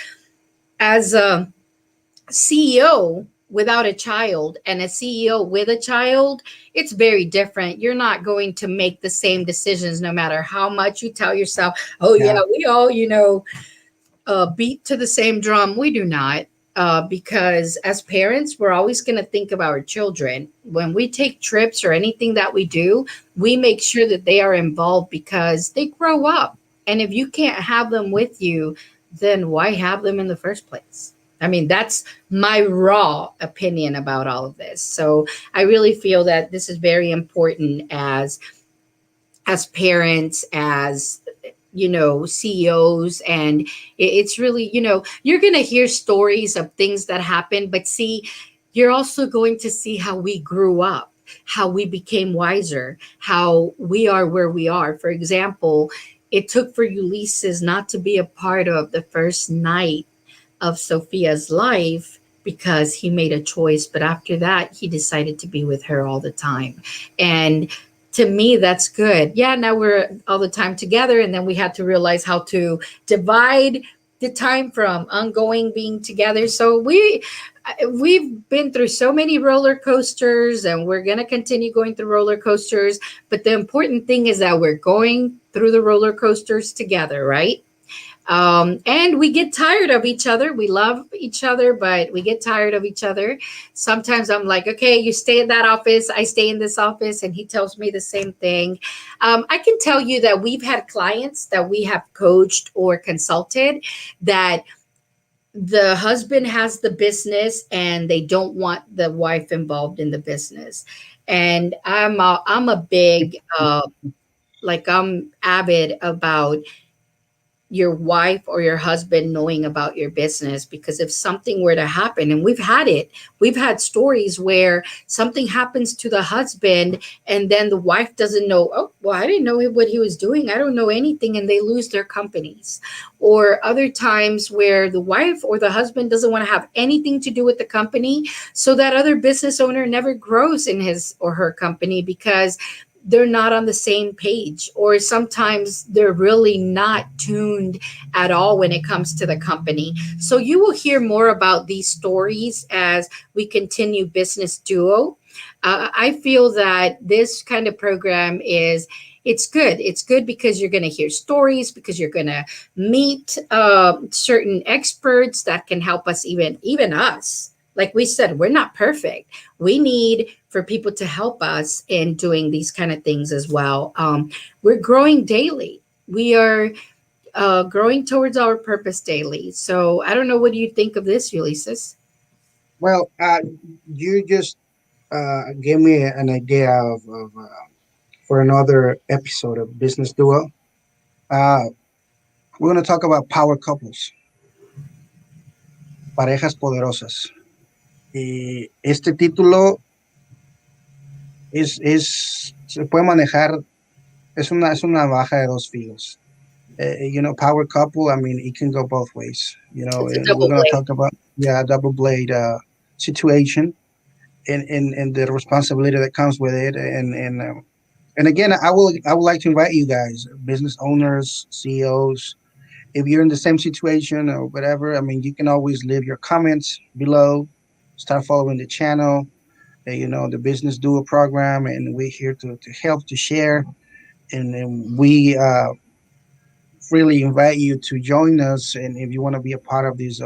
as a CEO without a child and a CEO with a child, it's very different. You're not going to make the same decisions no matter how much you tell yourself, oh yeah, we all, beat to the same drum. We do not. Because as parents, we're always going to think of our children. When we take trips or anything that we do, we make sure that they are involved because they grow up. And if you can't have them with you, then why have them in the first place? I mean, that's my raw opinion about all of this. So I really feel that this is very important as parents, as CEOs. And it's really, you're going to hear stories of things that happen, but see, you're also going to see how we grew up, how we became wiser, how we are where we are. For example, it took for Ulises not to be a part of the first night of Sophia's life because he made a choice. But after that, he decided to be with her all the time. And to me, that's good. Yeah, now we're all the time together. And then we had to realize how to divide the time from ongoing being together. So we've been through so many roller coasters, and we're going to continue going through roller coasters. But the important thing is that we're going through the roller coasters together, right? And we get tired of each other. We love each other, but we get tired of each other. Sometimes I'm like, okay, you stay in that office, I stay in this office, and he tells me the same thing. I can tell you that we've had clients that we have coached or consulted that the husband has the business and they don't want the wife involved in the business. And I'm a big, I'm avid about your wife or your husband knowing about your business, because if something were to happen, and we've had stories where something happens to the husband and then the wife doesn't know, oh, well, I didn't know what he was doing, I don't know anything, and they lose their companies. Or other times where the wife or the husband doesn't want to have anything to do with the company, so that other business owner never grows in his or her company because they're not on the same page, or sometimes they're really not tuned at all when it comes to the company. So you will hear more about these stories as we continue Business Duo. I feel that this kind of program it's good. It's good because you're going to hear stories, because you're going to meet certain experts that can help us, even us. Like we said, we're not perfect. We need for people to help us in doing these kind of things as well. We're growing daily. We are growing towards our purpose daily. So I don't know, what do you think of this, Ulises? Well, you just gave me an idea of for another episode of Business Duo. Uh, we're going to talk about power couples, parejas poderosas. Y este título se puede manejar, es una navaja de dos filos. Power couple, I mean, it can go both ways. It's a And we're double going to blade. talk about, a double blade situation and the responsibility that comes with it. And again, I would like to invite you guys, business owners, CEOs, if you're in the same situation or whatever. I mean, you can always leave your comments below, start following the channel, the Business Duo program, and we're here to help, to share. And we really invite you to join us. And if you want to be a part of this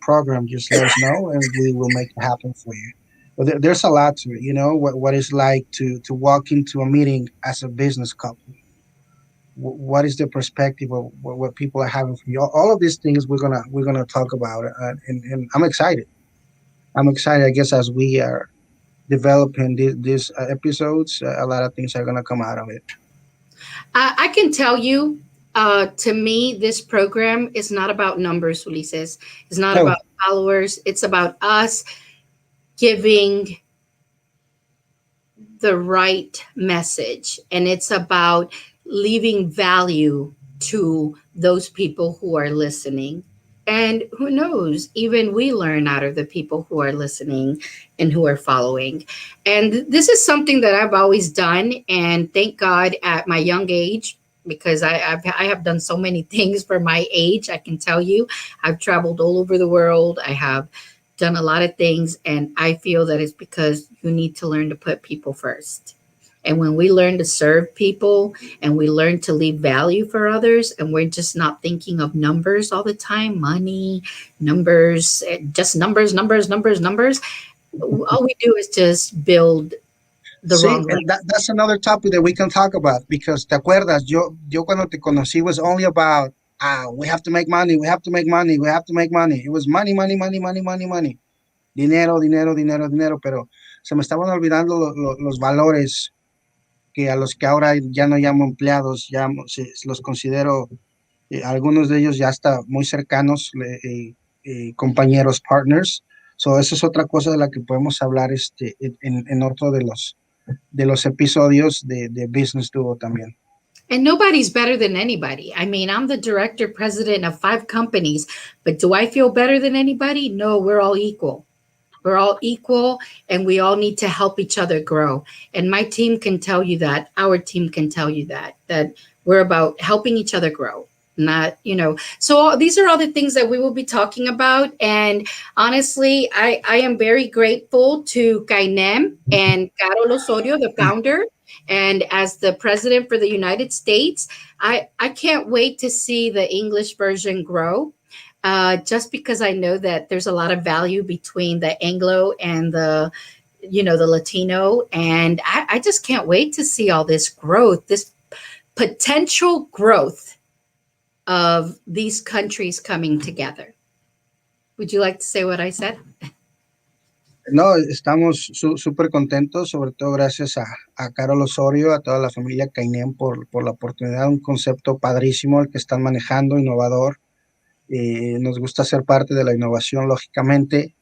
program, just let us know, and we will make it happen for you. But there's a lot to it, what it's like to walk into a meeting as a business couple. What is the perspective of what people are having from you? All of these things we're gonna talk about, and I'm excited. I guess as we are developing these episodes, a lot of things are gonna come out of it. I can tell you, to me, this program is not about numbers, Ulises. It's not No, about followers. It's about us giving the right message. And it's about leaving value to those people who are listening. And who knows, even we learn out of the people who are listening and who are following. And this is something that I've always done. And thank God at my young age, because I have done so many things for my age. I can tell you, I've traveled all over the world. I have done a lot of things. And I feel that it's because you need to learn to put people first. And when we learn to serve people and we learn to leave value for others, and we're just not thinking of numbers all the time, money, numbers, just numbers, all we do is just build the see, wrong. and that's another topic that we can talk about, because te acuerdas, yo cuando te conocí was only about we have to make money, we have to make money, we have to make money. It was money, money, money, money, money, money, dinero, dinero, dinero, dinero, pero se me estaban olvidando los valores que a los que ahora ya no llamo empleados, los considero, algunos de ellos ya hasta muy cercanos, compañeros, partners. So, eso es otra cosa de la que podemos hablar en otro de los episodios de Business Duo también. And nobody's better than anybody. I mean, I'm the director, president of 5 companies, but do I feel better than anybody? No, we're all equal. We're all equal, and we all need to help each other grow. And my team can tell you that. Our team can tell you that we're about helping each other grow. Not, so these are all the things that we will be talking about. And honestly, I am very grateful to CAINEM and Carol Osorio, the founder, and as the president for the United States. I can't wait to see the English version grow. Just because I know that there's a lot of value between the Anglo and the Latino. And I just can't wait to see all this growth, this potential growth of these countries coming together. Would you like to say what I said? No, estamos súper contentos, sobre todo gracias a Carol Osorio, a toda la familia CAINEM por la oportunidad, un concepto padrísimo el que están manejando, innovador. Nos gusta ser parte de la innovación, lógicamente.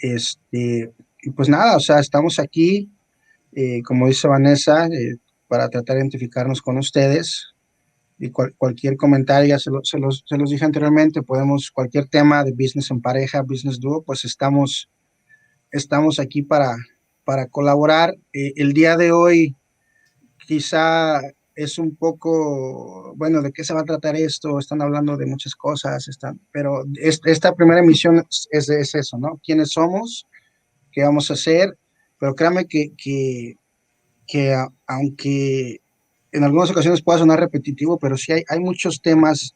Y pues nada, o sea, estamos aquí, como dice Vanessa, para tratar de identificarnos con ustedes. Y cualquier comentario, ya se los dije anteriormente, cualquier tema de business en pareja, business duo, pues estamos aquí para colaborar. El día de hoy quizá es un poco, bueno, ¿de qué se va a tratar esto? Están hablando de muchas cosas, pero esta primera emisión es eso, ¿no? ¿Quiénes somos? ¿Qué vamos a hacer? Pero créanme que aunque en algunas ocasiones pueda sonar repetitivo, pero sí hay muchos temas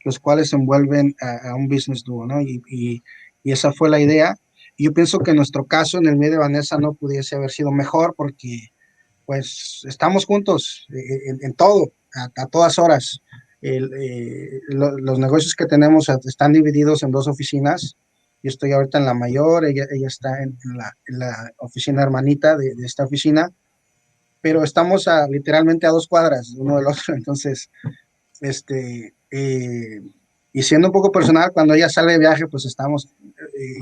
los cuales envuelven a un business duo, ¿no? Y esa fue la idea. Y yo pienso que en nuestro caso, en el medio de Vanessa, no pudiese haber sido mejor porque pues estamos juntos en todo, a todas horas. Los negocios que tenemos están divididos en 2 oficinas. Yo estoy ahorita en la mayor, ella está en la oficina hermanita de esta oficina, pero estamos literalmente a 2 cuadras uno del otro. Entonces, y siendo un poco personal, cuando ella sale de viaje, pues estamos,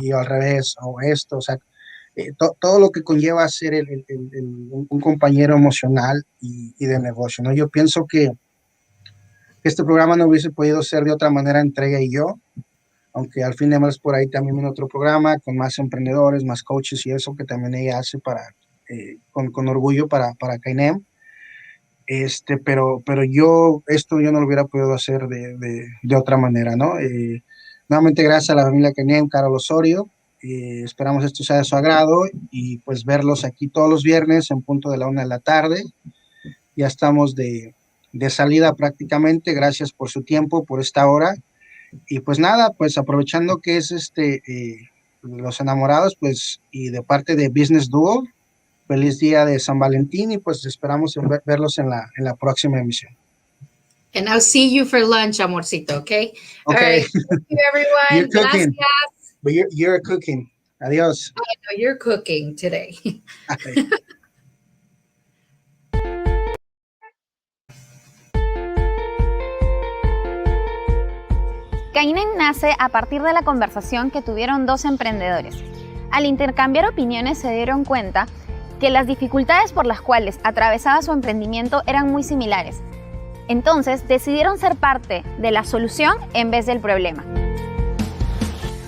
y al revés, o esto, o sea, todo lo que conlleva ser un compañero emocional y de negocio, ¿no? Yo pienso que este programa no hubiese podido ser de otra manera entre ella y yo, aunque al fin de mes por ahí también viene otro programa con más emprendedores, más coaches y eso que también ella hace con orgullo para CAINEM. Pero yo no lo hubiera podido hacer de otra manera, ¿no? Nuevamente gracias a la familia CAINEM, Carol Osorio. Esperamos esto sea de su agrado y pues verlos aquí todos los viernes en punto de la 1 de la tarde. Ya estamos de salida prácticamente. Gracias por su tiempo, por esta hora. Y pues nada, pues aprovechando que es los enamorados, pues, y de parte de Business Duo, feliz día de San Valentín y pues esperamos verlos en la próxima emisión. And I'll see you for lunch, amorcito, okay? Okay. All right. Thank you, everyone. You're cooking. Gracias. But you're cooking. Adiós. I know you're cooking today. CAINEM nace a partir de la conversación que tuvieron 2 emprendedores. Al intercambiar opiniones se dieron cuenta que las dificultades por las cuales atravesaba su emprendimiento eran muy similares. Entonces decidieron ser parte de la solución en vez del problema.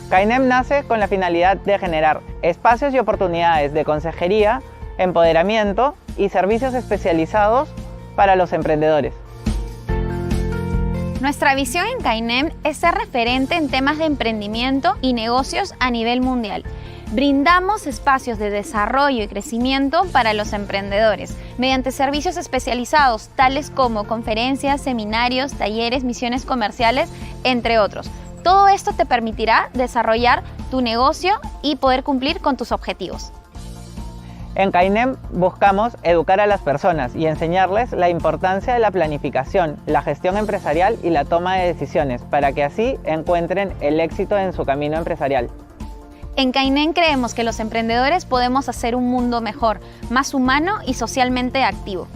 CAINEM nace con la finalidad de generar espacios y oportunidades de consejería, empoderamiento y servicios especializados para los emprendedores. Nuestra visión en CAINEM es ser referente en temas de emprendimiento y negocios a nivel mundial. Brindamos espacios de desarrollo y crecimiento para los emprendedores mediante servicios especializados tales como conferencias, seminarios, talleres, misiones comerciales, entre otros. Todo esto te permitirá desarrollar tu negocio y poder cumplir con tus objetivos. En CAINEM buscamos educar a las personas y enseñarles la importancia de la planificación, la gestión empresarial y la toma de decisiones para que así encuentren el éxito en su camino empresarial. En CAINEM creemos que los emprendedores podemos hacer un mundo mejor, más humano y socialmente activo.